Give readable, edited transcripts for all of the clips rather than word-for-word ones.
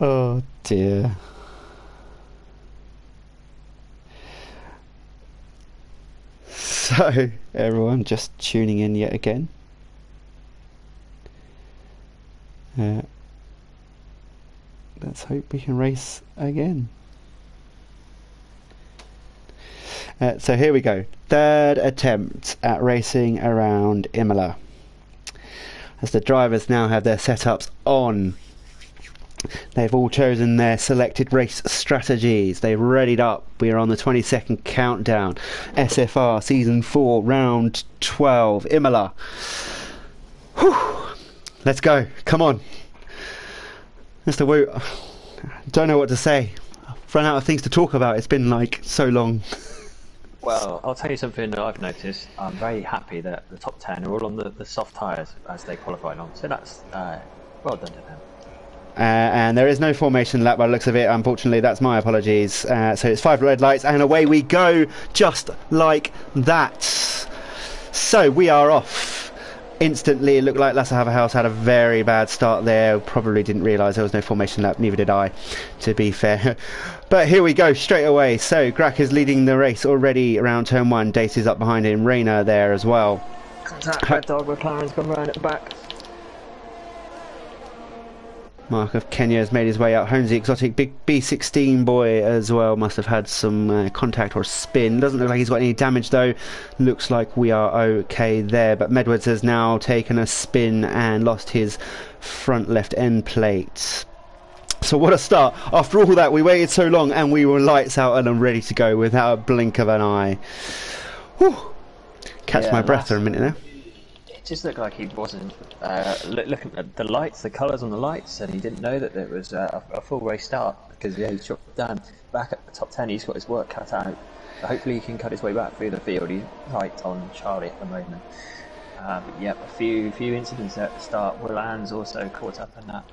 Oh dear. So, everyone just tuning in yet again. Let's hope we can race again. So here we go. Third attempt at racing around Imola. As the drivers now have their setups on. They've all chosen their selected race strategies. They've readied up. We are on the 20-second countdown. SFR Season 4, Round 12, Imola. Whew. Let's go. Come on. Mr. Wu, don't know what to say. I've run out of things to talk about. It's been like so long. Well, I'll tell you something that I've noticed. I'm very happy that the top 10 are all on the soft tyres as they qualified on. So that's well done to them. And there is no formation lap by the looks of it. Unfortunately, that's my apologies. So it's 5 red lights and away we go, just like that. So we are off. Instantly, it looked like Lasse Haverhouse had a very bad start there. Probably didn't realise there was no formation lap, neither did I, to be fair. But here we go, straight away. So Grack is leading the race already around turn 1. Dace is up behind him, Rayner there as well. Contact Red Dog, McLaren's gone round at the back. Mark of Kenya has made his way up. Holmes the exotic big B16 boy as well must have had some contact or spin. Doesn't look like he's got any damage though. Looks like we are okay there. But Medwards has now taken a spin and lost his front left end plate. So what a start. After all that, we waited so long and we were lights out and ready to go without a blink of an eye. Whew. Catch my breath for a minute there. It just looked like he wasn't looking at the lights, the colours on the lights, and he didn't know that there was a full race start because he's dropped down back at the top 10. He's got his work cut out. So hopefully he can cut his way back through the field. He's right on Charlie at the moment. Yep, a few incidents at the start. Will Ann's also caught up in that.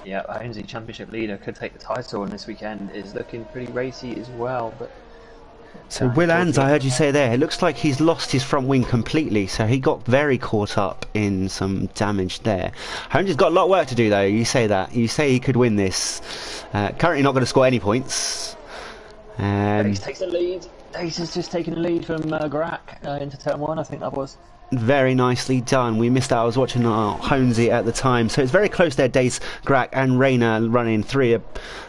Yeah, Holmesy Championship leader could take the title, and this weekend is looking pretty racy as well. But so Will Ann's, I heard you say there, it looks like he's lost his front wing completely, so he got very caught up in some damage there. Holmes has got a lot of work to do though, you say that. You say he could win this. Currently not going to score any points. Dace takes the lead. Dace has just taken the lead from Grack into turn 1, I think that was. Very nicely done. We missed out. I was watching Holmesy at the time, so it's very close there. Dace, Grack and Rayner running 3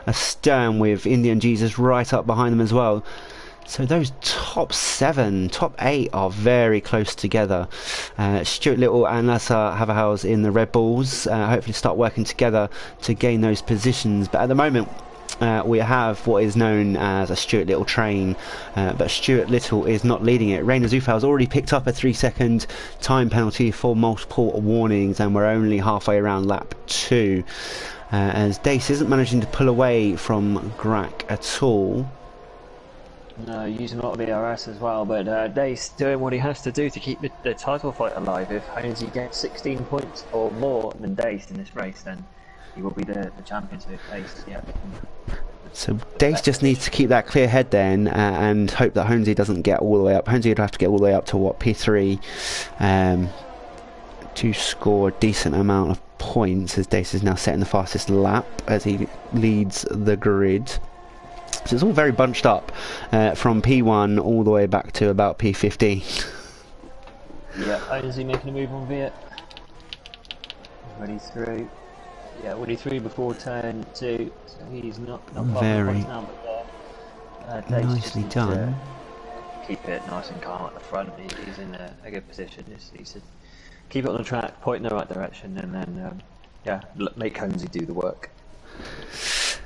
astern with Indian Jesus right up behind them as well. So those top 7, top 8 are very close together. Stuart Little and Lasse Haverhouse in the Red Bulls hopefully start working together to gain those positions. But at the moment, we have what is known as a Stuart Little train, but Stuart Little is not leading it. Rainer Zufau has already picked up a 3-second time penalty for multiple warnings, and we're only halfway around lap 2. As Dace isn't managing to pull away from Grack at all. No, using a lot of ERS as well, but Dace doing what he has to do to keep the title fight alive. If Holmesy gets 16 points or more than Dace in this race, then he will be the champion. So Dace, yeah. So Dace just needs to keep that clear head then, and hope that Holmesy doesn't get all the way up. Holmesy would have to get all the way up to what, P3, to score a decent amount of points, as Dace is now setting the fastest lap as he leads the grid. So it's all very bunched up from P1 all the way back to about P15. Yeah, Holmesy making a move on Viet. Ready through. Yeah, already through before turn 2, so he's not very now, but nicely done. Keep it nice and calm at the front. He's in a good position. He should keep it on the track, point in the right direction, and then yeah, make Holmesy do the work.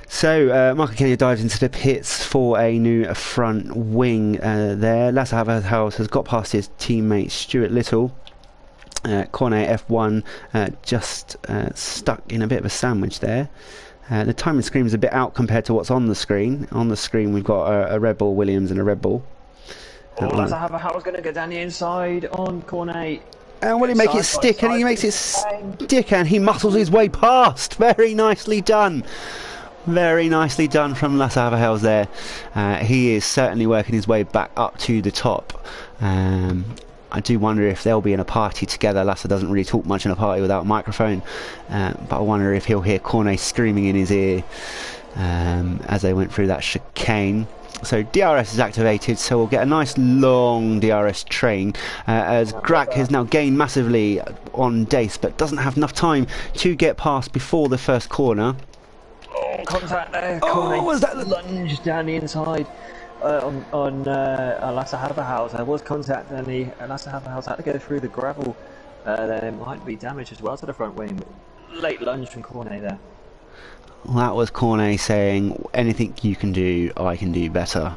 So Michael Kenya dives into the pits for a new front wing there. Lasse Haverhouse has got past his teammate Stuart Little. Cornet F1 just stuck in a bit of a sandwich there. The timing screen is a bit out compared to what's on the screen. On the screen we've got a Red Bull Williams and a Red Bull. Lasse Haverhouse going to go down the inside on Cornet. And will he make it stick? And he makes it stick, and he muscles his way past. Very nicely done. Very nicely done from Lasse Haverhouse there. He is certainly working his way back up to the top. I do wonder if they'll be in a party together. Lasse doesn't really talk much in a party without a microphone, but I wonder if he'll hear Cornet screaming in his ear as they went through that chicane. So DRS is activated, so we'll get a nice long DRS train as Grak has now gained massively on Dace, but doesn't have enough time to get past before the first corner. Oh, contact there. Oh, was that lunged down the inside on Lasse Haverhaus. There was contact, and Lasse Haverhaus had to go through the gravel. There might be damage as well to the front wing. Late lunge from Cornet there. Well, that was Cornet saying, anything you can do, I can do better,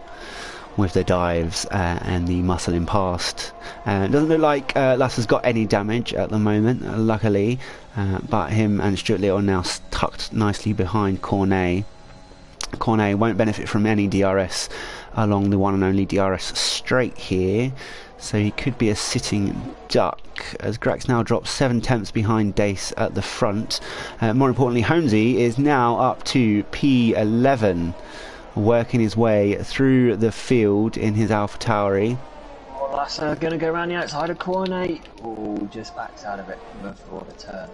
with the dives and the muscling past. It doesn't look like Lasse's got any damage at the moment, luckily, but him and Stuart Little are now tucked nicely behind Cornet. Cornet won't benefit from any DRS along the one and only DRS straight here, so he could be a sitting duck, as Grak's now dropped 7 tenths behind Dace at the front. More importantly, Holmesy is now up to P11, working his way through the field in his Alpha Tauri. Oh, that's going to go around the outside of Cornet. Oh, just backs out of it before the turn.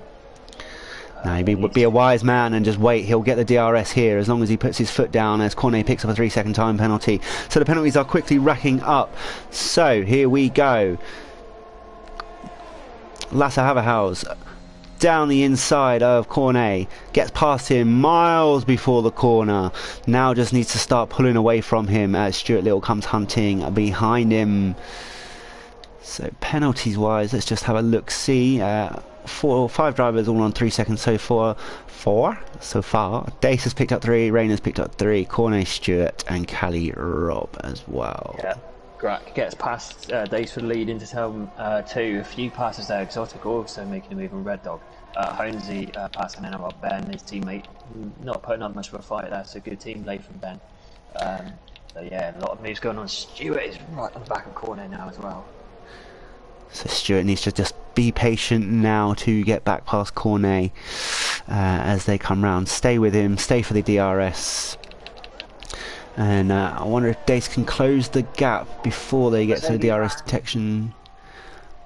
No, be a wise man and just wait. He'll get the DRS here as long as he puts his foot down, as Cornet picks up a 3-second time penalty. So the penalties are quickly racking up. So here we go. Lasse Haverhaus down the inside of Cornet, gets past him miles before the corner. Now just needs to start pulling away from him as Stuart Little comes hunting behind him. So penalties wise, let's just have a look see. 5 drivers all on 3 seconds so far. So far. Dace has picked up 3, Rayner's picked up 3, Cornet, Stewart and Callie Robb as well. Yeah. Grak gets past Dace for the lead into turn 2. A few passes there. Exotic also making a move on Red Dog. Holmesy passing in about Ben, his teammate, not putting up much of a fight there, so good team play from Ben. So yeah, a lot of moves going on. Stewart is right on the back of Cornet now as well. So Stewart needs to just be patient now to get back past Cornet as they come round. Stay with him, stay for the DRS. And I wonder if Dace can close the gap before they get to the DRS detection.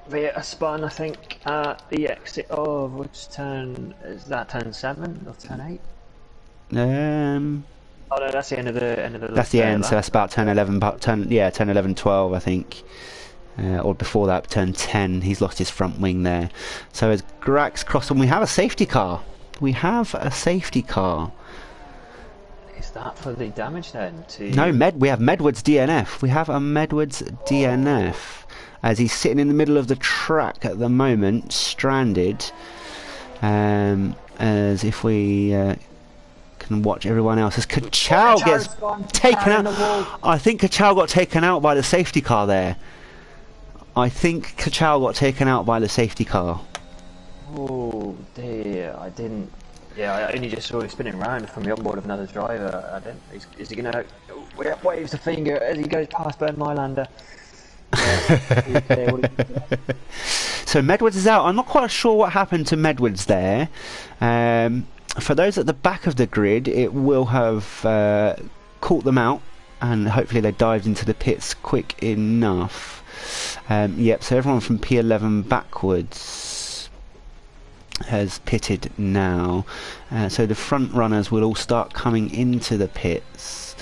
Via a spun, I think, at the exit of which turn is that? Turn 7 or turn 8? Oh no, that's the end of the. That's the end. So that's about turn 11. But turn 11, 12, I think. Or before that, turn 10. He's lost his front wing there. So as Grak's crossed on, we have a safety car. We have a safety car. Is that for the damage then? No, we have Medward's DNF. We have a Medward's DNF. As he's sitting in the middle of the track at the moment, stranded. As if we can watch everyone else, as Kachow gets taken out. I think Kachow got taken out by the safety car there. I think Kachow got taken out by the safety car. Oh dear, I didn't. Yeah, I only just saw him spinning around from the onboard of another driver. I don't. Is he gonna waves the finger as he goes past Bernd Mailander? So Medwards is out. I'm not quite sure what happened to Medwards there. For those at the back of the grid, it will have caught them out, and hopefully they dived into the pits quick enough. Yep, so everyone from P11 backwards has pitted now. So the front runners will all start coming into the pits.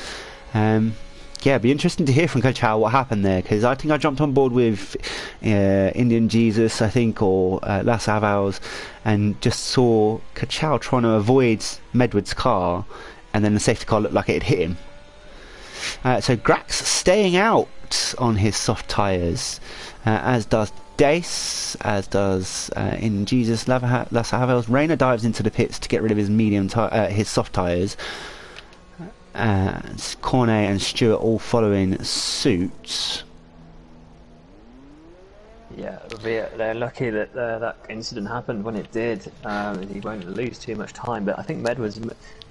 Yeah, it'd be interesting to hear from Coach Howell what happened there, because I think I jumped on board with Indian Jesus, I think, or Lasse Haverhaus, and just saw Kachow trying to avoid Medward's car, and then the safety car looked like it had hit him. So Grak's staying out on his soft tyres, as does Dace, as does Indian Jesus, Lasse Haverhaus. Rayner dives into the pits to get rid of his his soft tyres. Cornet and Stewart all following suit. Yeah, they're lucky that that incident happened when it did. He won't lose too much time, but I think Med was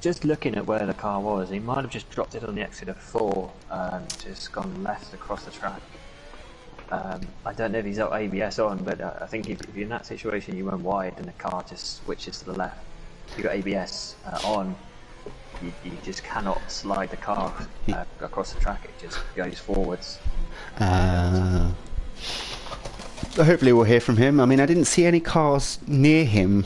just looking at where the car was. He might have just dropped it on the exit of 4, just gone left across the track. I don't know if he's got ABS on, but I think if you're in that situation, you run wide and the car just switches to the left. If you've got ABS on, you just cannot slide the car hopefully we'll hear from him. I mean, I didn't see any cars near him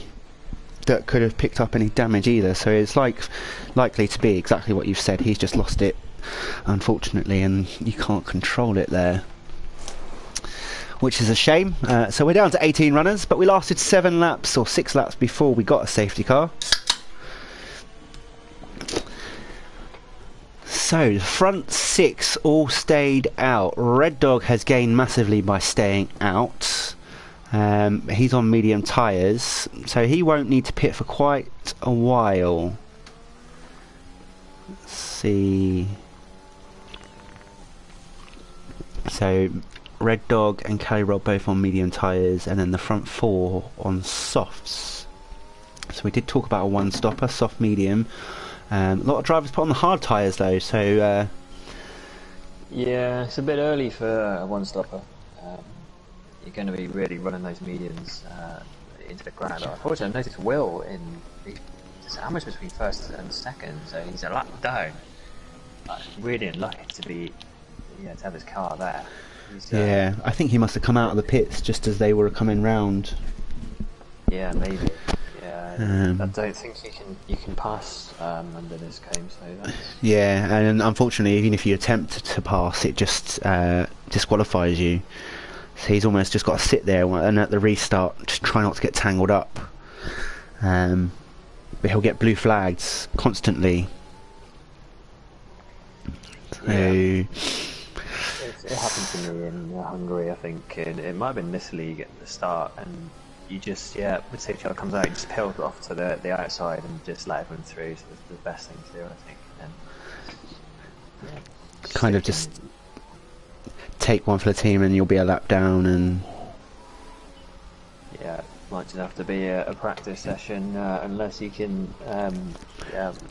that could have picked up any damage either, so it's likely to be exactly what you've said. He's just lost it, unfortunately, and you can't control it there, which is a shame. So we're down to 18 runners, but we lasted 7 laps or 6 laps before we got a safety car. So the front 6 all stayed out. Red Dog has gained massively by staying out. He's on medium tyres, so he won't need to pit for quite a while. Let's see. So Red Dog and Cali Roll both on medium tyres, and then the front 4 on softs. So we did talk about a one stopper, soft, medium. A lot of drivers put on the hard tyres though, so yeah, it's a bit early for a one stopper. You're going to be really running those mediums into the ground. Unfortunately, I noticed Will in the sandwich between first and second, so he's a lap down. Really unlucky to have his car there. Yeah, I think he must have come out of the pits just as they were coming round. Yeah, maybe. Yeah, I don't think you can pass under this cone, so that's... Yeah, and unfortunately, even if you attempt to pass, it just disqualifies you. So he's almost just got to sit there and at the restart just try not to get tangled up. But he'll get blue flags constantly. So yeah. It happened to me in Hungary, I think. It might have been this league at the start, and you just, when safety car comes out, you just peel off to the outside and just let everyone through. So it's the best thing to do, I think. And, kind of just take one for the team and you'll be a lap down. And yeah, might just have to be a practice session unless you can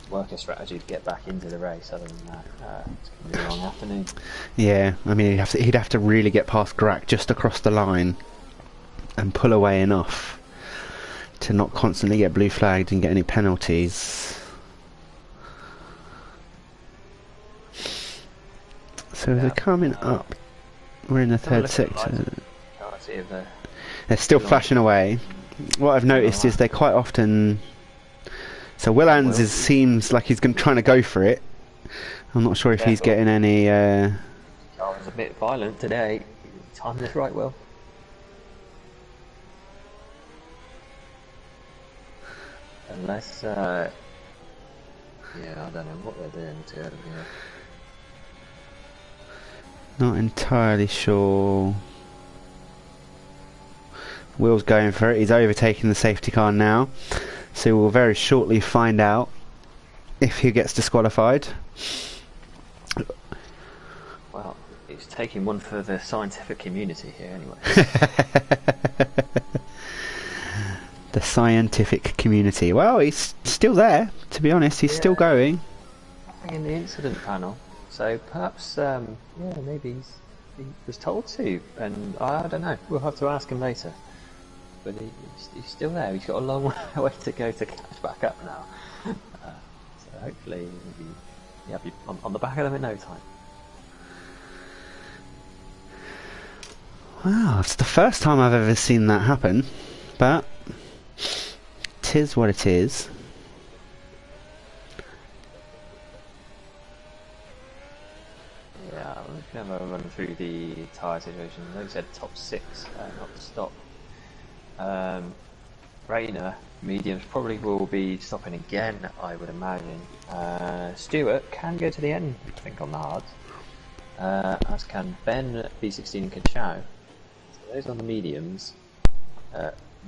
work a strategy to get back into the race. Other than that, it's going to be a long afternoon. Yeah, I mean he'd have to really get past Grack just across the line and pull away enough to not constantly get blue flagged and get any penalties. So they're coming up. We're in the third sector. They're still flashing away. What I've noticed is they quite often... So Willans seems like he's trying to go for it. I'm not sure if he's getting any... I was a bit violent today. Timed this right, Will. Unless... yeah, I don't know what they're doing to him here. Not entirely sure. Will's going for it. He's overtaking the safety car now, so we'll very shortly find out if he gets disqualified. Well, he's taking one for the scientific community here anyway. The scientific community. Well, he's still there, to be honest. He's still going. Nothing in the incident panel. So perhaps, maybe he was told to, and I don't know. We'll have to ask him later. But he's still there. He's got a long way to go to catch back up now. So hopefully he'll be on the back of them in no time. Wow, it's the first time I've ever seen that happen, but 'tis what it is. Yeah, I'm going to run through the tyre situation. They said top 6, not to stop. Rayner, mediums probably will be stopping again, I would imagine. Stewart can go to the end, I think, on the hards. As can Ben, B16 and Kachow. So those on the mediums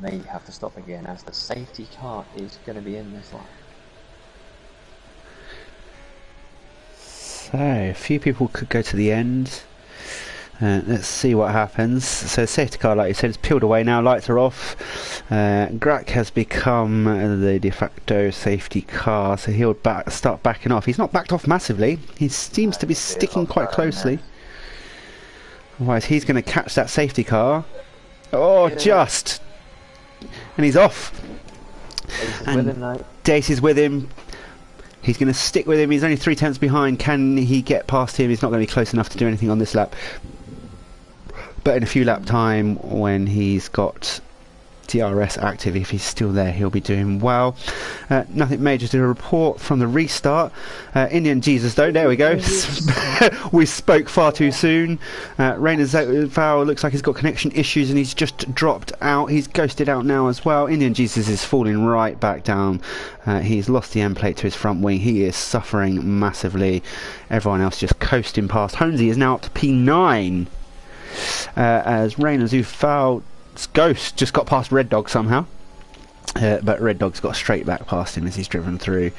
may have to stop again, as the safety car is going to be in this line. So, a few people could go to the end. Let's see what happens. So, the safety car, like you said, is peeled away now. Lights are off. Grack has become the de facto safety car, so he'll start backing off. He's not backed off massively. He seems to be sticking quite closely. Otherwise, he's going to catch that safety car. Oh, just! And he's off. And Dace is with him. He's going to stick with him. He's only 3/10 behind. Can he get past him? He's not going to be close enough to do anything on this lap. But in a few lap time, when he's got DRS active, if he's still there, he'll be doing well. Nothing major to report from the restart. Indian Jesus though, there we go. We spoke far too soon. Rainer's foul looks like he's got connection issues and he's just dropped out. He's ghosted out now as well. Indian Jesus is falling right back down. He's lost the end plate to his front wing. He is suffering massively. Everyone else just coasting past. Holmesy is now up to P9 as Rainer's foul. Ghost just got past Red Dog somehow, but Red Dog's got straight back past him as he's driven through.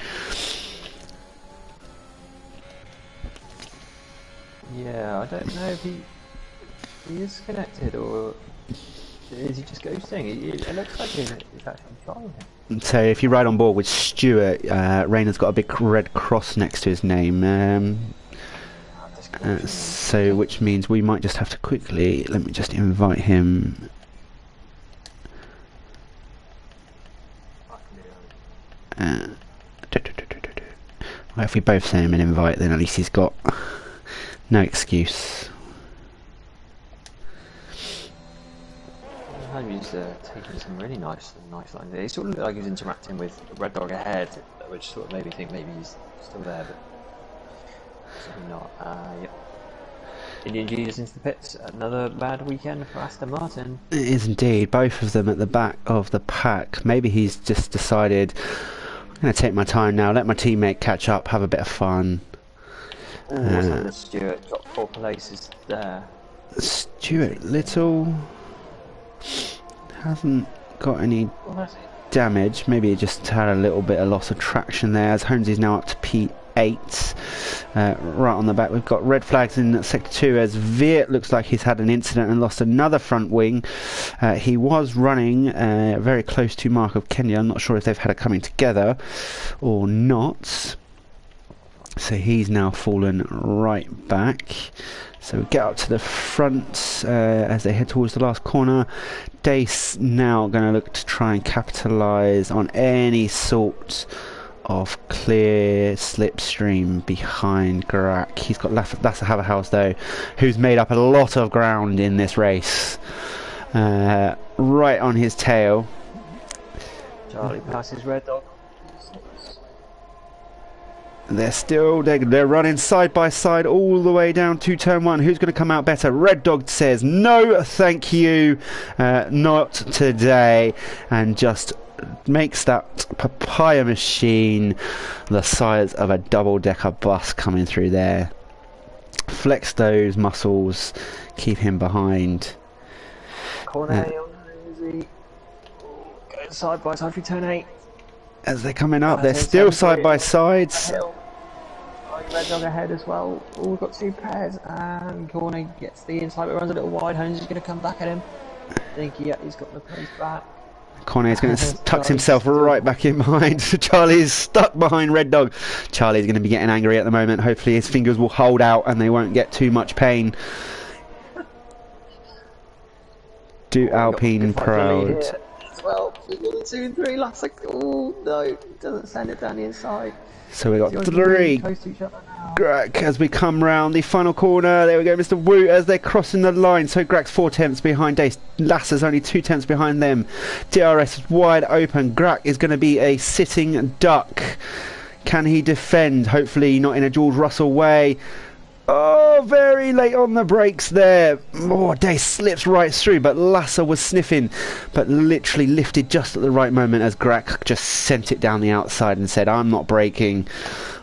Yeah, I don't know if he is connected or is he just ghosting? It looks like he's actually trying it. So if you ride on board with Stuart, Rainer's got a big red cross next to his name. So which means we might just have to quickly, let me just invite him. Well, if we both send him an invite, then at least he's got no excuse. He's taking some really nice lines there. He sort of looked like he was interacting with Red Dog ahead, which sort of made me think maybe he's still there, but certainly not. Yep. Indian Jesus into the pits. Another bad weekend for Aston Martin. It is indeed. Both of them at the back of the pack. Maybe he's just decided, I'm going to take my time now, let my teammate catch up, have a bit of fun. Stuart dropped 4 places there. Stuart Little hasn't got any damage. Maybe he just had a little bit of loss of traction there, as Holmesy's now up to P8. Right on the back we've got red flags in sector 2 as Veert looks like he's had an incident and lost another front wing. He was running very close to Mark of Kenya. I'm not sure if they've had a coming together or not, so he's now fallen right back. So we get up to the front as they head towards the last corner. Dace now going to look to try and capitalise on any sort of clear slipstream behind Garak. He's got Lasse Haverhouse though, who's made up a lot of ground in this race. Right on his tail. Charlie passes Red Dog. They're running side by side all the way down to turn 1. Who's going to come out better? Red Dog says no thank you, not today, and just makes that papaya machine the size of a double-decker bus coming through there. Flex those muscles, keep him behind. Corner on Holmesy. Going side by side through turn 8. As they're coming up, they're still side by sides. Red Dog ahead as well. Oh, we've got 2 pairs, and Corner gets the inside, but runs a little wide. Holmes is going to come back at him. I think he's got the place back. Cornet's going to tuck himself right back in behind. Charlie's stuck behind Red Dog. Charlie's going to be getting angry at the moment. Hopefully his fingers will hold out and they won't get too much pain. Do Alpine proud. Well, 2 and 3 last. Oh no, doesn't send it down the inside. So we got 3 Grak as we come round the final corner. There we go, Mr. Wu, as they're crossing the line. So Grak's 4 tenths behind Dace. Lasser's only 2 tenths behind them. DRS is wide open. Grak is going to be a sitting duck. Can he defend? Hopefully not in a George Russell way. Oh, very late on the brakes there. Oh, Dace slips right through, but Lasser was sniffing, but literally lifted just at the right moment as Grak just sent it down the outside and said, I'm not braking.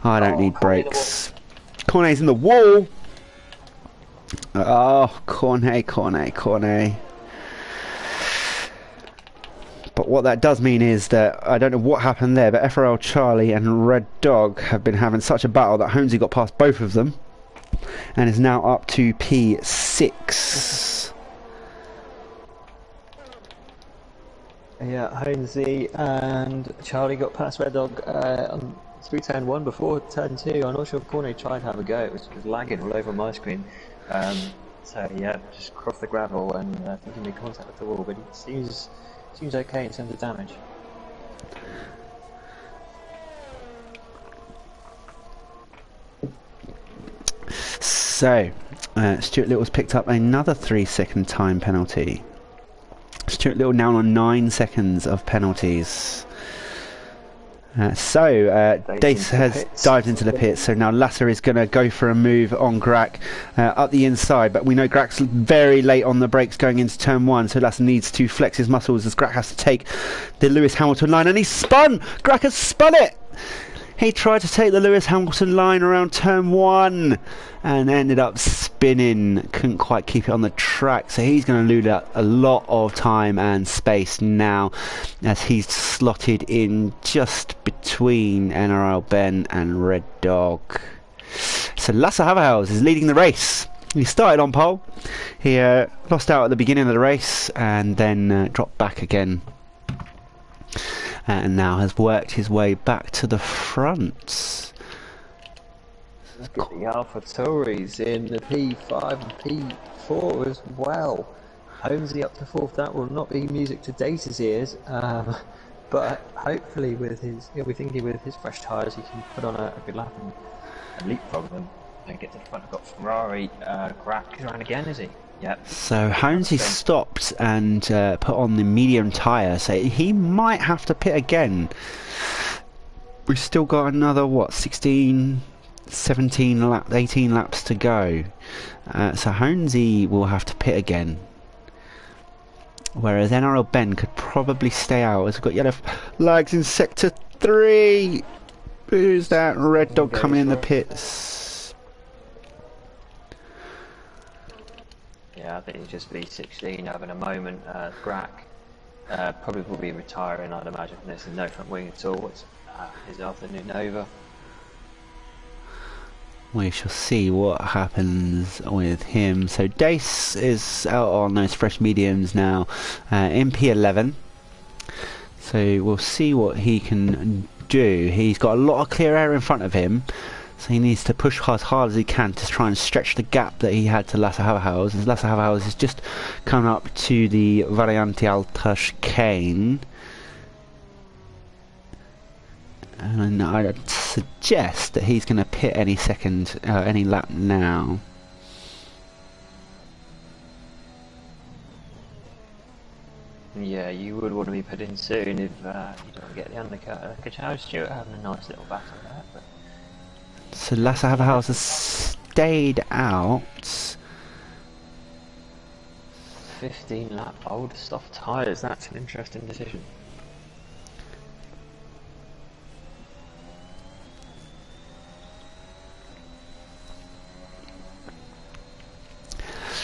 I don't need brakes. Cornet's in the wall. Oh, Cornet. But what that does mean is that I don't know what happened there, but FRL Charlie and Red Dog have been having such a battle that Holmesy got past both of them and is now up to P6. Yeah, Holmesy and Charlie got past Red Dog through turn 1 before turn 2. I'm not sure if Cornet tried to have a go. It was lagging all over my screen. So yeah, just crossed the gravel and I think he made contact with the wall, but he seems okay in terms of damage. So Stuart Little's picked up another 3-second time penalty. Stuart Little now on 9 seconds of penalties. Dace has dived into the pits, so now Lasser is going to go for a move on Grack up the inside, but we know Grack's very late on the brakes going into turn 1, so Lasser needs to flex his muscles as Grack has to take the Lewis Hamilton line, and he's spun! Grack has spun it! He tried to take the Lewis Hamilton line around turn 1 and ended up spinning. Couldn't quite keep it on the track, so he's going to lose out a lot of time and space now as he's slotted in just between NRL Ben and Red Dog. So Lasse Haverhals is leading the race. He started on pole. He lost out at the beginning of the race and then dropped back again. And now has worked his way back to the front. Look at the Alpha Tories in the P5 and P4 as well. Holmesy up to 4th, that will not be music to Dace's ears, but hopefully with his, we're thinking with his fresh tyres he can put on a good lap and leapfrog them and get to the front. I've got Ferrari, Grack is around again, is he? Yep. So Holmesy stopped and put on the medium tyre, so he might have to pit again. We've still got another, what, 16, 17, 18 laps to go. So Holmesy will have to pit again. Whereas NRL Ben could probably stay out, as we've got yellow flags in sector 3. Who's that? Red Dog coming in the pits. Yeah, I think he's just V16 having a moment. Grack probably will be retiring, I'd imagine. There's no front wing at all. It's his afternoon over. We shall see what happens with him. So Dace is out on those fresh mediums now in P11. So we'll see what he can do. He's got a lot of clear air in front of him. So he needs to push as hard as he can to try and stretch the gap that he had to Lasse Haverhals. As Lasse Haverhals has just come up to the Variante Alta chicane. And I'd suggest that he's going to pit any second, any lap now. Yeah, you would want to be put in soon if you don't get the undercut. Kachow Stewart having a nice little battle there. But so Lasse Haverhals has stayed out. 15 lap old soft tyres, that's an interesting decision.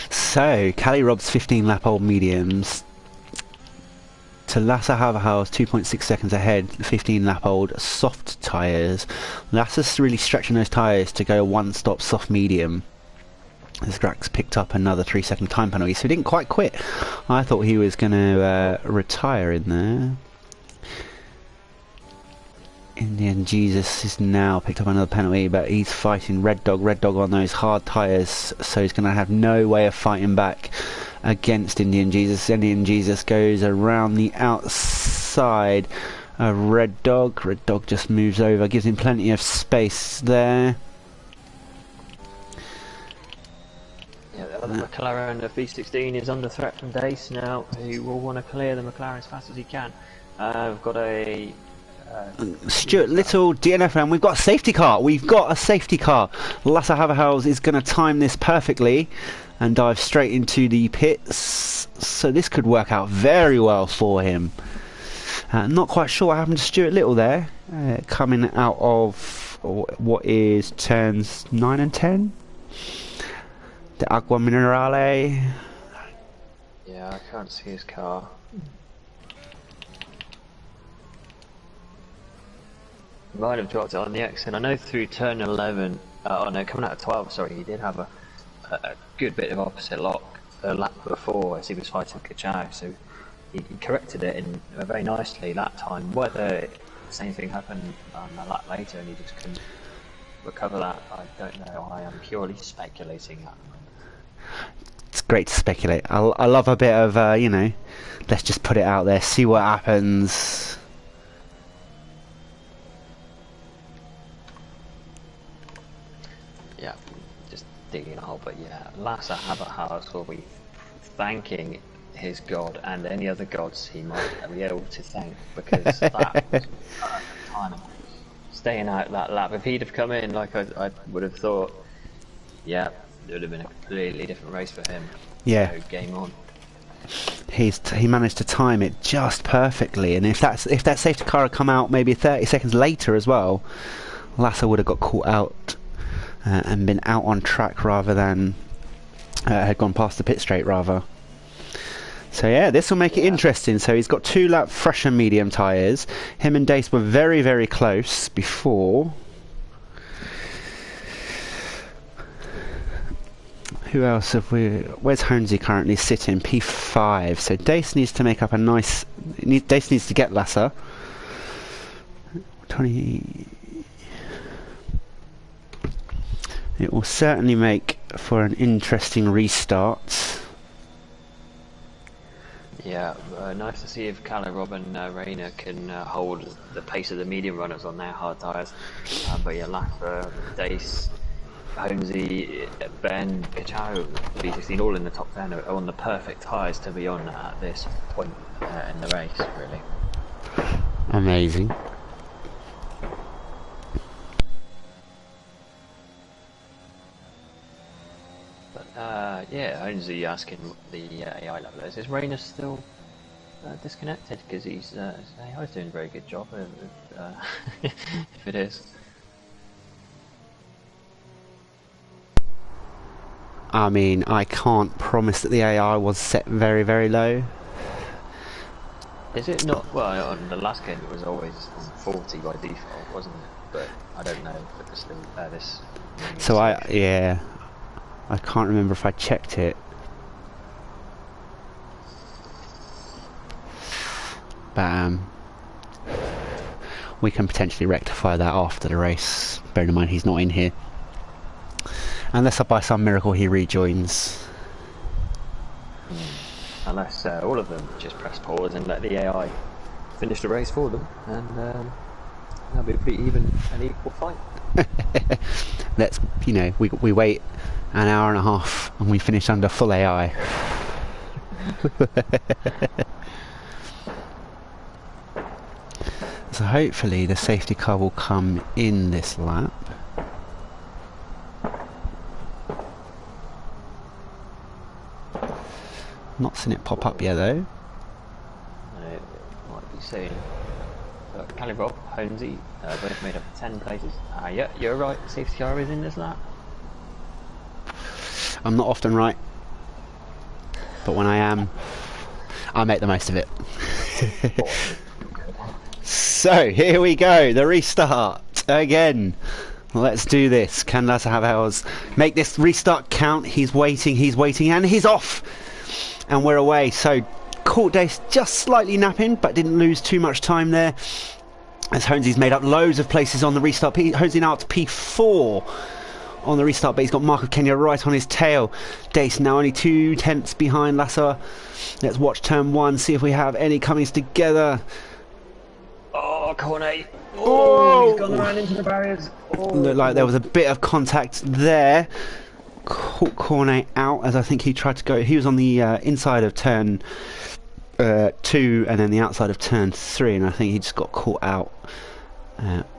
So Callie Robb's 15 lap old mediums to Lasse Haverhals 2.6 seconds ahead, 15 lap old soft tyres. Lasse's really stretching those tyres to go one stop soft medium. As Grax picked up another 3-second time penalty, so he didn't quite quit. I thought he was going to retire in there. Indian Jesus is now picked up another penalty, but he's fighting Red Dog on those hard tyres, so he's going to have no way of fighting back against Indian Jesus. Indian Jesus goes around the outside of Red Dog. Red Dog just moves over, gives him plenty of space there. Yeah, the other McLaren, the V16, is under threat from Dace now. He will want to clear the McLaren as fast as he can. We've got a Stuart Little, DNF, and we've got a safety car. We've got a safety car. Lasse Haverhals is going to time this perfectly and dive straight into the pits. So this could work out very well for him. Not quite sure what happened to Stuart Little there. Coming out of what is turns 9 and 10. The Agua Minerale. Yeah, I can't see his car. Might have dropped it on the exit. I know through turn 11, oh no, coming out of 12, sorry, he did have a good bit of opposite lock the lap before as he was fighting Kachow, so he corrected it in very nicely that time. Whether the same thing happened a lap later and he just couldn't recover that, I don't know. I am purely speculating at the moment. It's great to speculate. I love a bit of, you know, let's just put it out there, see what happens. digging a hole, but yeah, Lasse Haberhaus will be thanking his god and any other gods he might be able to thank, because that was perfect timing. Staying out that lap. If he'd have come in like I would have thought, yeah, it would have been a completely different race for him. Yeah. So game on. He managed to time it just perfectly, and if that safety car had come out maybe 30 seconds later as well, Lasse would have got caught out and been out on track rather than had gone past the pit straight rather. So yeah, this will make it interesting. So he's got 2 lap fresh and medium tyres. Him and Dace were very, very close before. Who else have we... Where's Honesy currently sitting? P5. So Dace needs to make up a nice... Dace needs to get Lasse. 20... It will certainly make for an interesting restart. Yeah, nice to see if Kalle, Rob and Rayner can hold the pace of the medium runners on their hard tyres. But yeah, Lasse, Dace, Honesy, Ben, Cacciaro, B16, all in the top 10 are on the perfect tyres to be on at this point in the race, really. Amazing. Yeah, Honesy asking the AI levelers, is Rayner still disconnected? Because he's AI's doing a very good job if it is. I mean, I can't promise that the AI was set very, very low. Is it not? Well, on the last game it was always 40 by default, wasn't it? But I don't know for this. So I can't remember if I checked it. But we can potentially rectify that after the race. Bearing in mind he's not in here. Unless by some miracle he rejoins. Unless all of them just press pause and let the AI finish the race for them, and that'll be a pretty even and equal fight. Let's, we wait an hour and a half and we finish under full AI. So hopefully the safety car will come in this lap. Not seen it pop up yet though. It might be soon. But Kalle, Rob, Honesy, both made up 10 places. Yeah, you're right, safety car is in this lap. I'm not often right, but when I am, I make the most of it. So here we go, the restart again. Let's do this. Can Lasse Haberhaus make this restart count? He's waiting, and he's off, and we're away. So Court Dace just slightly napping, but didn't lose too much time there, as Honesy's made up loads of places on the restart. Honesy now up to P4 on the restart, but he's got Mark of Kenya right on his tail. Dace now only 2 tenths behind Lasse. Let's watch turn 1, see if we have any comings together. Oh, Cornet. Oh, he's gone around into the barriers. Oh. Looked like there was a bit of contact there. Caught Cornet out, as I think he tried to go. He was on the inside of turn 2 and then the outside of turn 3, and I think he just got caught out.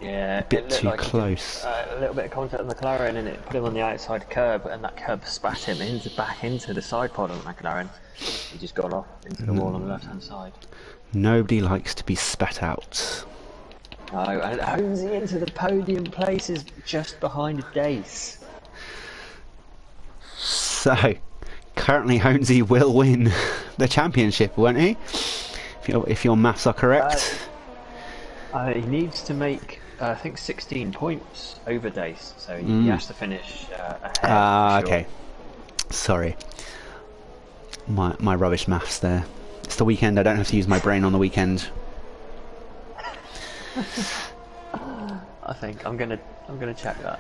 Yeah, a bit too close. A little bit of contact on the McLaren, and it put him on the outside curb, and that curb spat him back into the side pod of the McLaren. He just got off into the wall on the left hand side. Nobody likes to be spat out. Oh, and Honesy into the podium places just behind Dace. So, currently Honesy will win the championship, won't he? If your maths are correct. He needs to make, I think, 16 points over Dace, so he has to finish ahead. Sure. Okay. Sorry. My rubbish maths there. It's the weekend, I don't have to use my brain on the weekend. I think I'm gonna check that.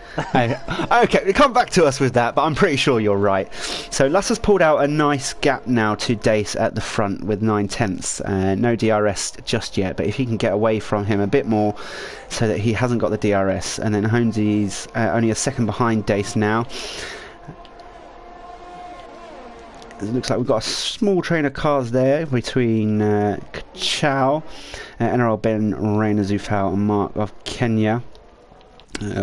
Okay, come back to us with that, but I'm pretty sure you're right. So Lasse's pulled out a nice gap now to Dace at the front with 9 tenths. No DRS just yet, but if he can get away from him a bit more so that he hasn't got the DRS, and then Honesy's only a second behind Dace now. It looks like we've got a small train of cars there between Chow, NRL Ben, Rainer Zufau and Mark of Kenya.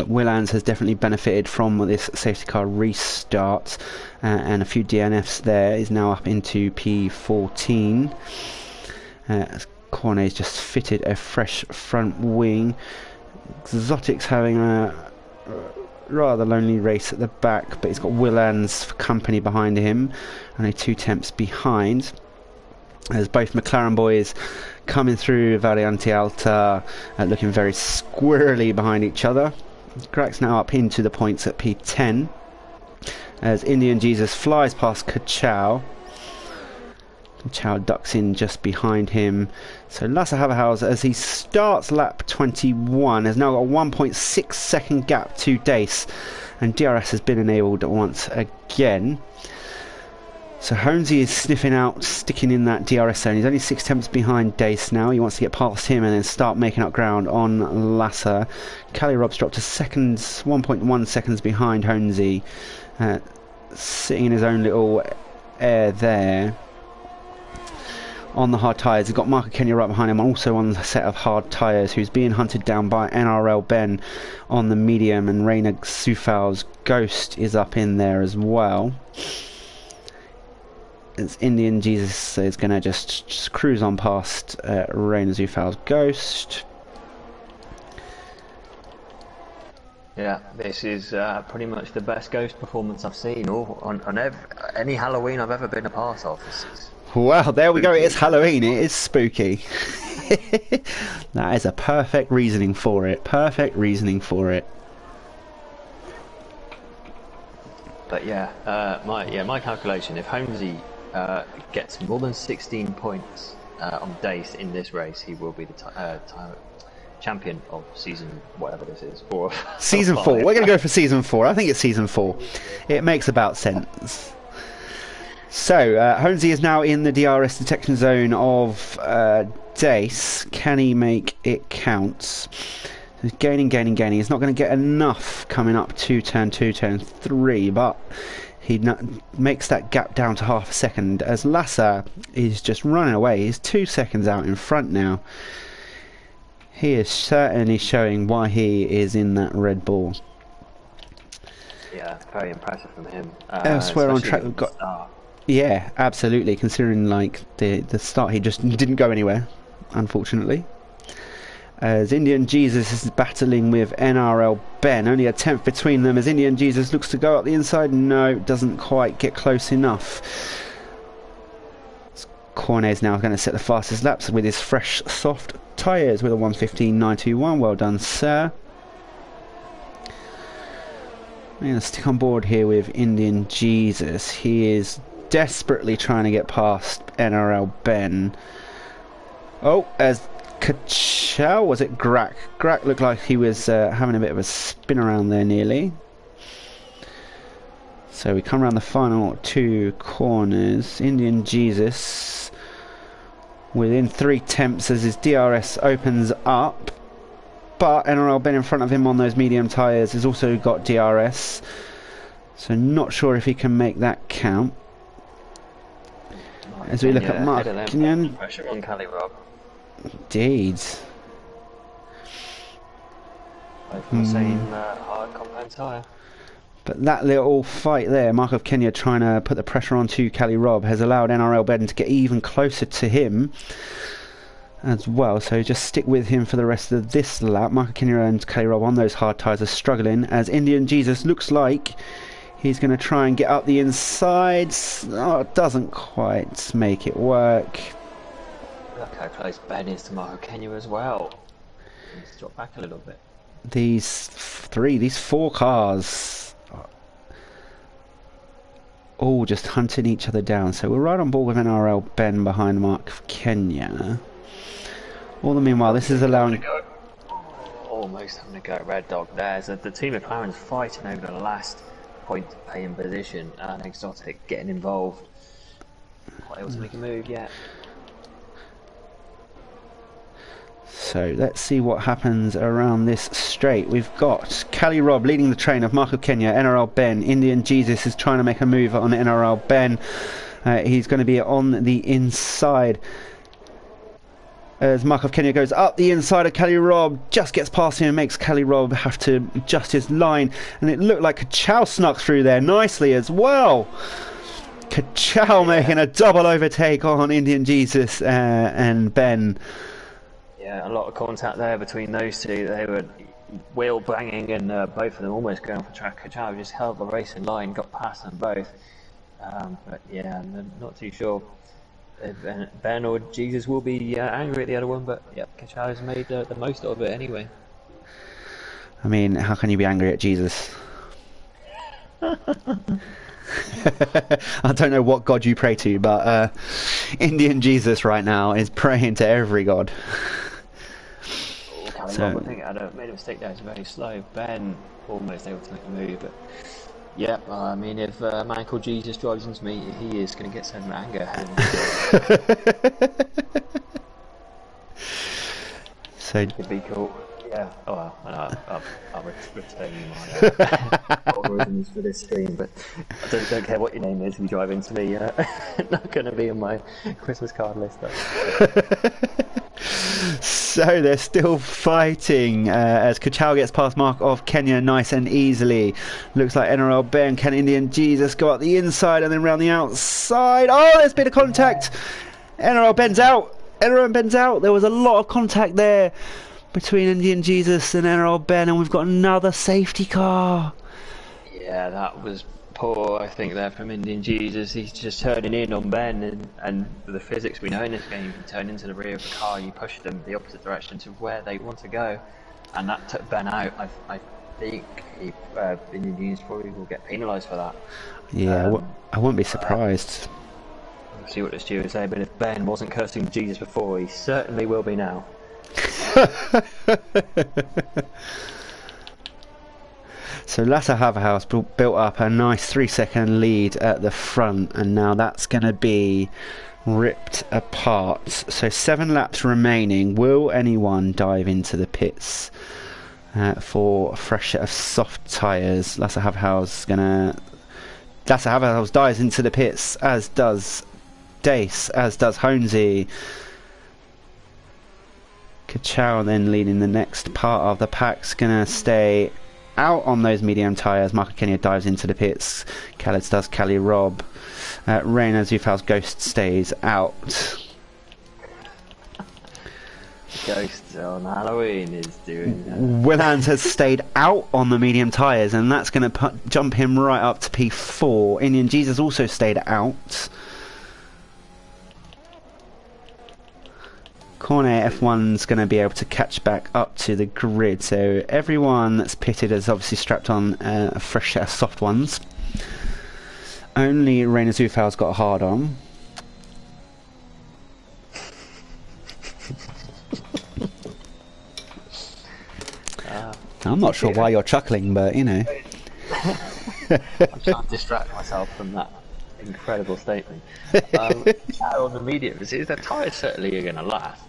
Willands has definitely benefited from this safety car restart, and a few DNFs there. Is now up into P14. Cornet's just fitted a fresh front wing. Exotic's having a rather lonely race at the back, but he's got Willands for company behind him, only 2 tenths behind. As both McLaren boys coming through Variante Alta, looking very squirrely behind each other. Grak's now up into the points at P10 as Indian Jesus flies past Kachow. Kachow ducks in just behind him. So Lasse Haverhaus, as he starts lap 21, has now got a 1.6 second gap to Dace, and DRS has been enabled once again. So Holmesy is sniffing out, sticking in that DRS zone. He's only 6 tenths behind Dace now. He wants to get past him and then start making up ground on Lasse. Cali Rob's dropped to seconds, 1.1 seconds behind Holmesy, sitting in his own little air there. On the hard tyres, he's got Marco Kenya right behind him, also on the set of hard tyres, who's being hunted down by NRL Ben on the medium, and Rainer Zufau's Ghost is up in there as well. It's Indian Jesus is going to just cruise on past Rainer Zufau's Ghost. Yeah, this is pretty much the best Ghost performance I've seen on any Halloween I've ever been a part of. Well, there we go. It is Halloween. It is spooky. That is a perfect reasoning for it. Perfect reasoning for it. But yeah, my calculation: if Holmesy gets more than 16 points on Dace in this race, he will be the champion of season whatever this is. Season 4. We're going to go for season 4. I think it's season 4. It makes about sense. So, Holmesy is now in the DRS detection zone of Dace. Can he make it count? He's gaining. He's not going to get enough coming up to turn 2, turn 3, but he makes that gap down to half a second as Lasse is just running away. He's 2 seconds out in front now. He is certainly showing why he is in that Red Bull. Yeah, very impressive from him. Elsewhere on track we've got... Yeah, absolutely. Considering like the start, he just didn't go anywhere, unfortunately. As Indian Jesus is battling with NRL Ben, only a tenth between them. As Indian Jesus looks to go up the inside, no, doesn't quite get close enough. Cornet is now going to set the fastest laps with his fresh, soft tyres with a 1:15.921. Well done, sir. I'm going to stick on board here with Indian Jesus. He is desperately trying to get past NRL Ben. Oh, as Kachow, was it Grak? Grak looked like he was having a bit of a spin around there nearly. So we come around the final 2 corners. Indian Jesus within 3 tenths as his DRS opens up. But NRL Ben in front of him on those medium tyres has also got DRS. So not sure if he can make that count. As we look at Mark Kenyon. Pressure on Cali Rob. Indeed. Both from the same hard compound tyre. But that little fight there, Mark of Kenya trying to put the pressure onto Cali Rob, has allowed NRL Ben to get even closer to him as well. So just stick with him for the rest of this lap. Mark of Kenya and Cali Rob on those hard tyres are struggling, as Indian Jesus looks like he's going to try and get up the insides. Oh, it doesn't quite make it work. Look how close Ben is to Marco Kenya as well. Let's drop back a little bit. These 4 cars all just hunting each other down. So we're right on board with NRL Ben behind Mark Kenya. All the meanwhile, this is allowing... Almost having a go at Red Dog there. So the team of McLaren's fighting over the last point paying position, and Exotic getting involved. Not able to make a move yet. So let's see what happens around this straight. We've got Cali Rob leading the train of Marco Kenya, NRL Ben. Indian Jesus is trying to make a move on NRL Ben. He's going to be on the inside. As Mark of Kenya goes up the inside of Kelly Robb, just gets past him and makes Kelly Robb have to adjust his line. And it looked like Kachow snuck through there nicely as well. Kachow making a double overtake on Indian Jesus and Ben. Yeah, a lot of contact there between those two. They were wheel banging and both of them almost going for track. Kachow just held the racing line, got past them both. But yeah, I'm not too sure. Ben or Jesus will be angry at the other one, but yeah, Kachow has made the most of it anyway. I mean, how can you be angry at Jesus? I don't know what God you pray to, but Indian Jesus right now is praying to every god. I think I made a mistake there. It's very slow. Ben almost able to make a move, but yeah, I mean, if a man called Jesus drives into me, he is going to get some anger. So it'd be cool. Yeah. Oh well, I'll return you my algorithms for this stream, but I don't care what your name is. If you drive into me, not going to be on my Christmas card list. So they're still fighting as Kachow gets past Mark of Kenya nice and easily. Looks like NRL Ben, can Indian Jesus go up the inside and then round the outside? Oh, there's been a contact. NRL Ben's out. NRL Ben's out. There was a lot of contact there between Indian Jesus and NRL Ben, and we've got another safety car. Yeah, that was poor, I think, there from Indian Jesus. He's just turning in on Ben, and the physics we know in this game, you turn into the rear of the car, you push them the opposite direction to where they want to go, and that took Ben out. I think Indian Jesus probably will get penalised for that. Yeah, I wouldn't be surprised. We'll see what the stewards say, but if Ben wasn't cursing Jesus before, he certainly will be now. So Latter Haverhouse built up a nice 3-second lead at the front, and now that's going to be ripped apart. So 7 laps remaining. Will anyone dive into the pits for a fresh set of soft tyres? Latter Haverhouse dives into the pits, as does Dace, as does Honesy. Kachow then leading the next part of the pack's gonna stay out on those medium tyres. Mark Kenya dives into the pits. Khaled does Kelly Robb. Rainer Zufal's Ghost stays out. Ghost on Halloween is doing that. Willans has stayed out on the medium tyres, and that's going to jump him right up to P4. Indian Jesus also stayed out. Cornet F1's going to be able to catch back up to the grid, so everyone that's pitted has obviously strapped on a fresh set of soft ones. Only Rainer Zufal's got a hard on. I'm not sure why you're chuckling, but you know. I'm trying to distract myself from that incredible statement. On the mediums, the tyres certainly are going to last,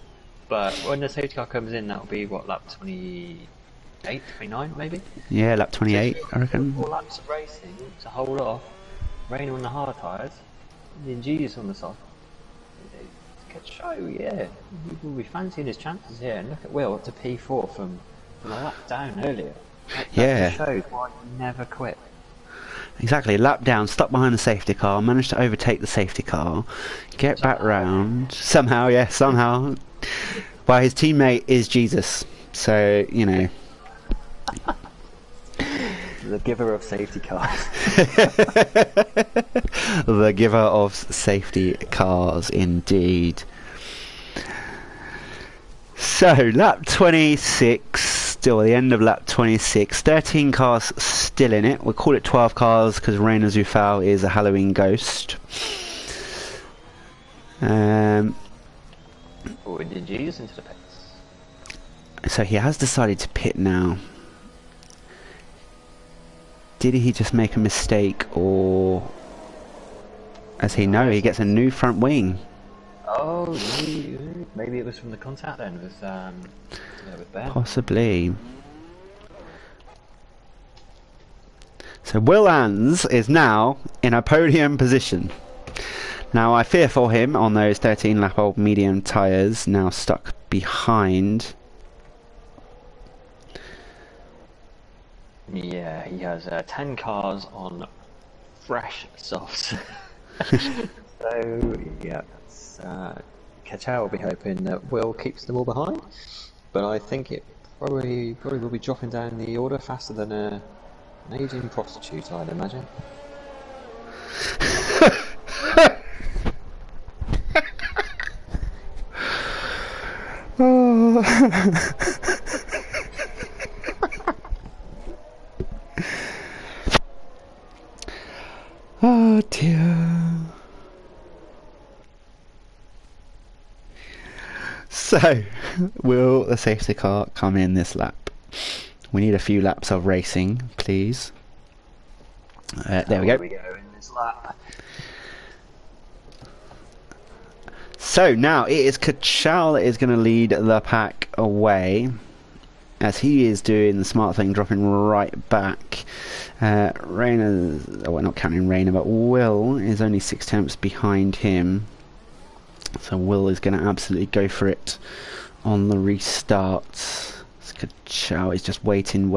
but when the safety car comes in, that'll be what, lap 28, 29 maybe? Yeah, lap 28, I reckon. 4 laps of racing to hold off. Rainer on the hard tyres, and Jesus on the soft. Good show, yeah. He will be fancying his chances here, and look at Will up to P4 from a lap down earlier. That just shows why you never quit. Exactly, lap down, stuck behind the safety car, managed to overtake the safety car, get back round, somehow, well, his teammate is Jesus, so, you know. The giver of safety cars. The giver of safety cars, indeed. So, lap 26, still at the end of lap 26, 13 cars still in it. We'll call it 12 cars because Rainer Zufal is a Halloween ghost. Did Jesus into the pits? So he has decided to pit now. Did he just make a mistake, or as he know, he gets a new front wing? Oh, maybe it was from the contact then with Ben. Possibly. So Will Ans is now in a podium position. Now I fear for him on those 13-lap-old medium tyres, now stuck behind. Yeah, he has 10 cars on fresh softs. So, yeah, Kachao will be hoping that Will keeps them all behind, but I think it probably will be dropping down the order faster than an aging prostitute, I'd imagine. Oh dear. So, will the safety car come in this lap? We need a few laps of racing, please. There we go. We go in this lap. So now it is Kachal that is going to lead the pack away, as he is doing the smart thing, dropping right back. Rayner, well, not counting Rayner, but Will is only 6 tenths behind him. So Will is going to absolutely go for it on the restart. Kachal is just waiting.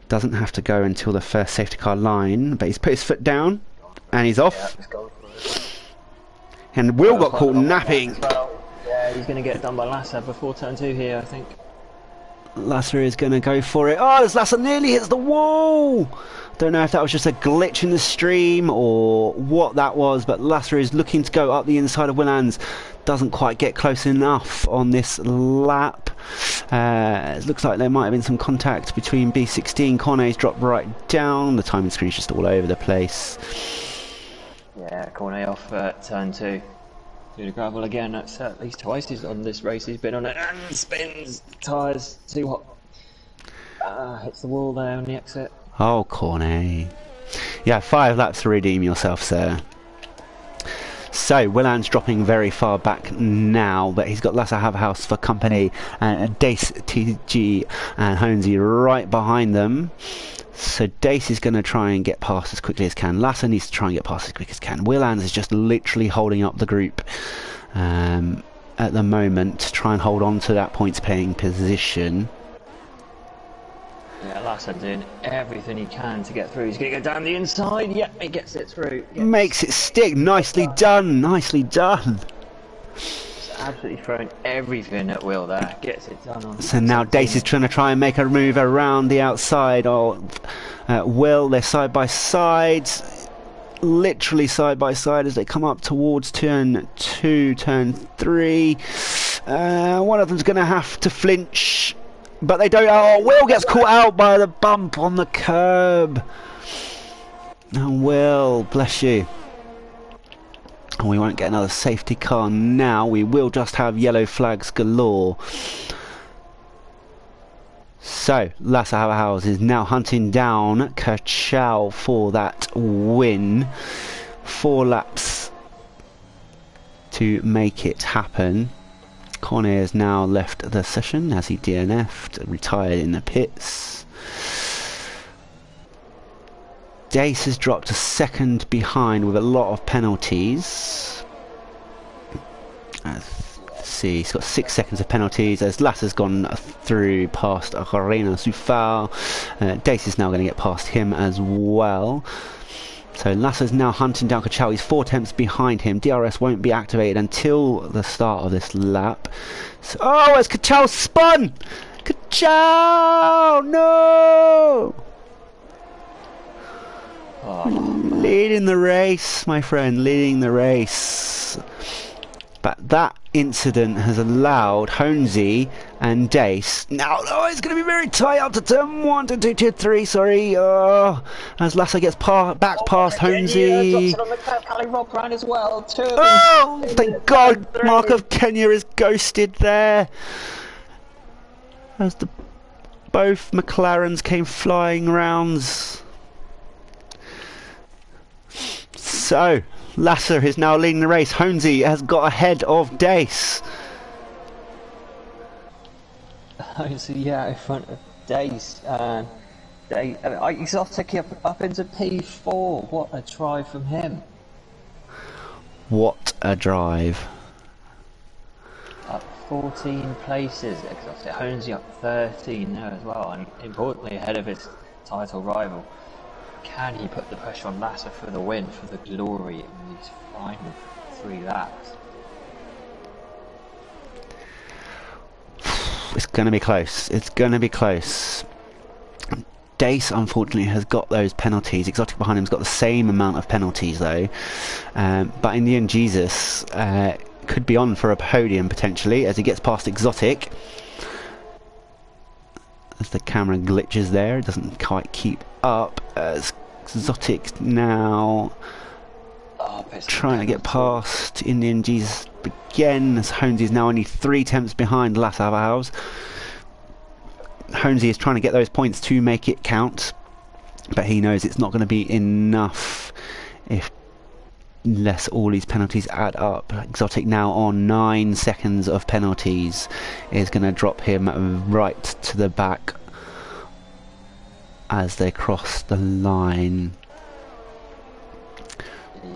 Doesn't have to go until the first safety car line, but he's put his foot down and he's off. Yeah, let's go for it. And Will got caught napping. Yeah, he's going to get it done by Lasser before turn 2 here, I think. Lasser is going to go for it. Oh, Lasser nearly hits the wall! Don't know if that was just a glitch in the stream or what that was, but Lasser is looking to go up the inside of Willands. Doesn't quite get close enough on this lap. It looks like there might have been some contact between B16. Cornet's dropped right down. The timing screen's just all over the place. Yeah, Cornet off turn 2. Do the gravel again. That's at least twice he's on this race. He's been on it and spins. Tyres too hot. Hits the wall there on the exit. Oh, Cornet. Yeah, 5 laps to redeem yourself, sir. So, Willan's dropping very far back now, but he's got Lasser Haverhouse for company, and Dace, TG and Honesy right behind them. So Dace is going to try and get past as quickly as can. Lasser needs to try and get past as quick as can. Willans is just literally holding up the group at the moment to try and hold on to that points paying position. Yeah, Lasser doing everything he can to get through. He's going to go down the inside. Yeah, he gets it through. Makes it stick. Nicely done. Nicely done. Absolutely throwing everything at Will there. Gets it done on. So now Dace is try and make a move around the outside of Will. They're side by side, literally side by side as they come up towards turn 2, turn 3. One of them's going to have to flinch, but they don't. Oh, Will gets caught out by the bump on the curb. Oh, Will, bless you. And we won't get another safety car now. We will just have yellow flags galore. So, Lasser Haverhouse is now hunting down Kachal for that win. 4 laps to make it happen. Cornet has now left the session as he DNF'd, retired in the pits. Dace has dropped a second behind with a lot of penalties. Let's see, he's got 6 seconds of penalties as Lasser's gone through past Reina Soufal. Dace is now going to get past him as well. So Lasser's now hunting down Kachal. He's 4 tenths behind him. DRS won't be activated until the start of this lap. So, oh, it's Kachal spun! Kachal! No! Leading the race, my friend, leading the race. But that incident has allowed Honesy and Dace. Now, oh, it's going to be very tight up to turn 1, to 2, to 3, sorry. As Lasser gets back past Honesy. Oh, thank God, Mark of Kenya is ghosted there. As both McLarens came flying rounds. So, Lasser is now leading the race. Honesy has got ahead of Dace. Honesy, yeah, in front of Dace. Exotic up into P4. What a drive from him. What a drive. Up 14 places. Exotic. Honesy up 13 there as well, and importantly ahead of his title rival. Can he put the pressure on Lasser for the win, for the glory in these final 3 laps? It's going to be close. It's going to be close. Dace, unfortunately, has got those penalties. Exotic behind him's got the same amount of penalties, though. But in the end, Jesus could be on for a podium, potentially, as he gets past Exotic. As the camera glitches there, it doesn't quite keep up. As Exotic now trying to get past Indian Jesus again, as Honesy is now only 3 tenths behind Las Avahaus. Honesy is trying to get those points to make it count, but he knows it's not going to be enough unless all these penalties add up. Exotic now on 9 seconds of penalties is going to drop him right to the back as they cross the line.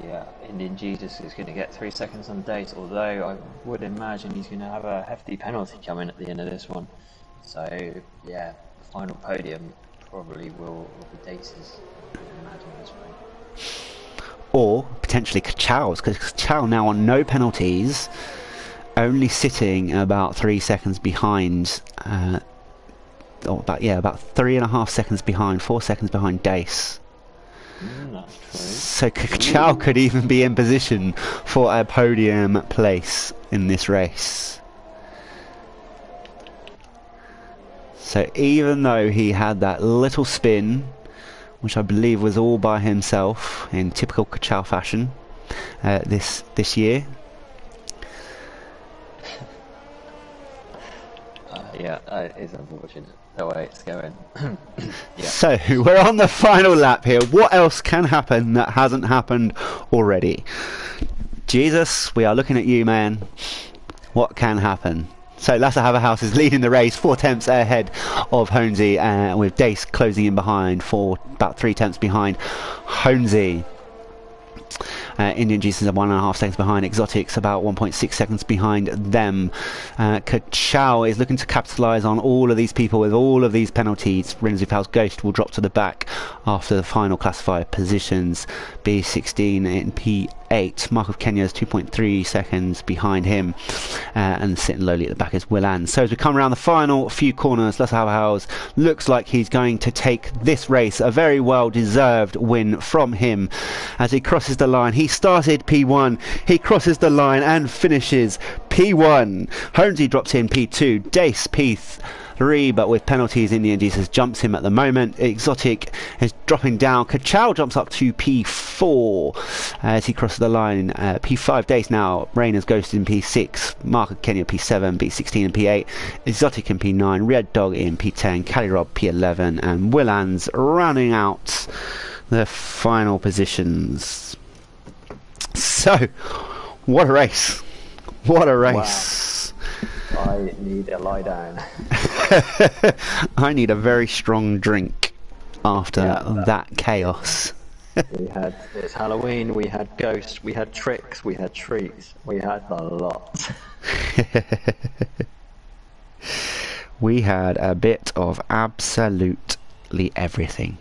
Yeah, Indian Jesus is going to get 3 seconds on Dace, although I would imagine he's going to have a hefty penalty coming at the end of this one. So, yeah, the final podium probably will be Dace's, I would imagine, this way. Or potentially Kachow's, because Kachow now on no penalties, only sitting about 3 seconds behind, about 3.5 seconds behind, 4 seconds behind Dace. That's true. So Kachow could even be in position for a podium place in this race. So even though he had that little spin, which I believe was all by himself in typical Kachow fashion this year. Yeah, it is unfortunate the way it's going. Yeah. So we're on the final lap here. What else can happen that hasn't happened already? Jesus, we are looking at you, man. What can happen? So Lasse Haverhouse is leading the race 4 tenths ahead of Honesy, with Dace closing in behind for about 3 tenths behind Honesy. Indian Jesus are 1.5 seconds behind. Exotics about 1.6 seconds behind them. Kachow is looking to capitalise on all of these people with all of these penalties. Renzufaus Ghost will drop to the back after the final classifier positions. B16 in P8. Mark of Kenya is 2.3 seconds behind him, and sitting lowly at the back is Willan. So as we come around the final few corners, Lasse Haverhaus looks like he's going to take this race. A very well deserved win from him as he crosses the line. He started P1, he crosses the line and finishes P1. Honesy drops in P2, Dace P3, but with penalties, Indian Jesus jumps him at the moment. Exotic is dropping down. Kachow jumps up to P4 as he crosses the line. P5 Dace now. Rainer's Ghost in P6. Mark of Kenya P7, B16 and P8. Exotic in P9. Red Dog in P10. Calirob P11 and Willan's rounding out the final positions. So, what a race. What a race. Wow. I need a lie down. I need a very strong drink after that chaos. It's Halloween, we had ghosts, we had tricks, we had treats, we had a lot. We had a bit of absolutely everything.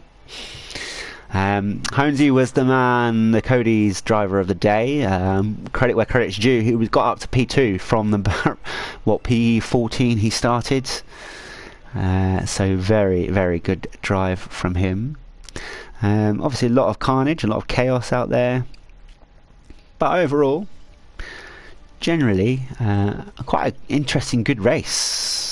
Honesy was the man, the Cody's driver of the day. Credit where credit's due. He got up to P2 from the P14 he started. So very, very good drive from him. Obviously a lot of carnage, a lot of chaos out there, but overall, generally, quite an interesting, good race.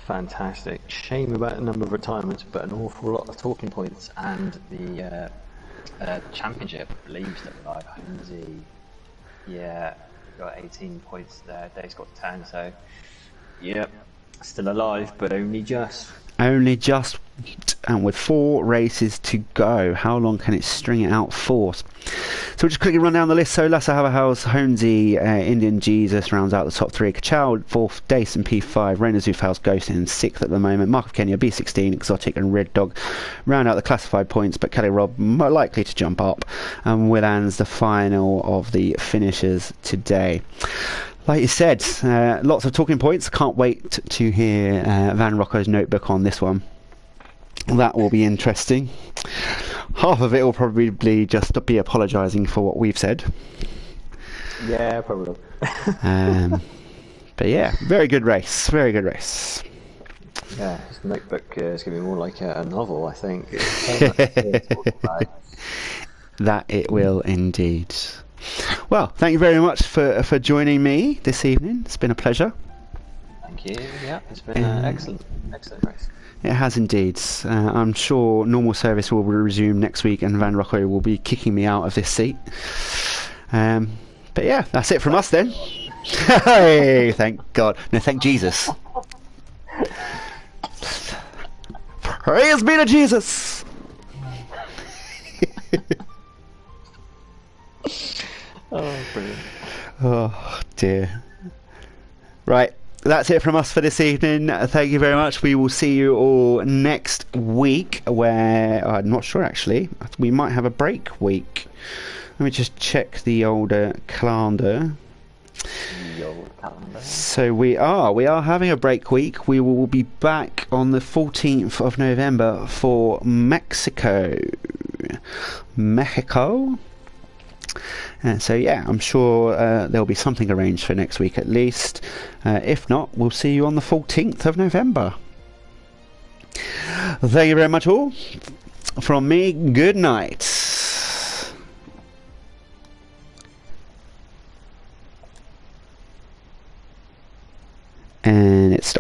Fantastic. Shame about the number of retirements, but an awful lot of talking points, and the championship leaves them alive. Honesy, got 18 points there. Dave's got 10, so yep, still alive, but only just. Only just And with 4 races to go, how long can it string it out for? So we'll just quickly run down the list. So Lasse Haverhaus, Honesy, Indian Jesus rounds out the top 3. Kachow 4th, Dace in P5, Rainer Zufhaus Ghost in 6th at the moment. Mark of Kenya B16, Exotic and Red Dog round out the classified points, but Kelly Robb more likely to jump up. And Willan's the final of the finishers today. Like you said, lots of talking points. Can't wait to hear Van Rocco's notebook on this one. That will be interesting. Half of it will probably just be apologising for what we've said. Yeah, probably. But yeah, very good race. Very good race. Yeah, his notebook is going to be more like a novel, I think. That it will indeed. Well, thank you very much for joining me this evening. It's been a pleasure. Thank you. Yeah, it's been an excellent race. It has indeed. I'm sure normal service will resume next week and Van Rocco will be kicking me out of this seat. But yeah, that's it from us then. Hey, thank God. No, thank Jesus. Praise be to Jesus. Oh, brilliant. Oh, dear. Right. That's it from us for this evening. Thank you very much. We will see you all next week, where I'm not sure actually. We might have a break week. Let me just check the older calendar. So we are having a break week. We will be back on the 14th of November for Mexico. So yeah, I'm sure there'll be something arranged for next week at least. If not, we'll see you on the 14th of November. Thank you very much all. From me, good night. And it's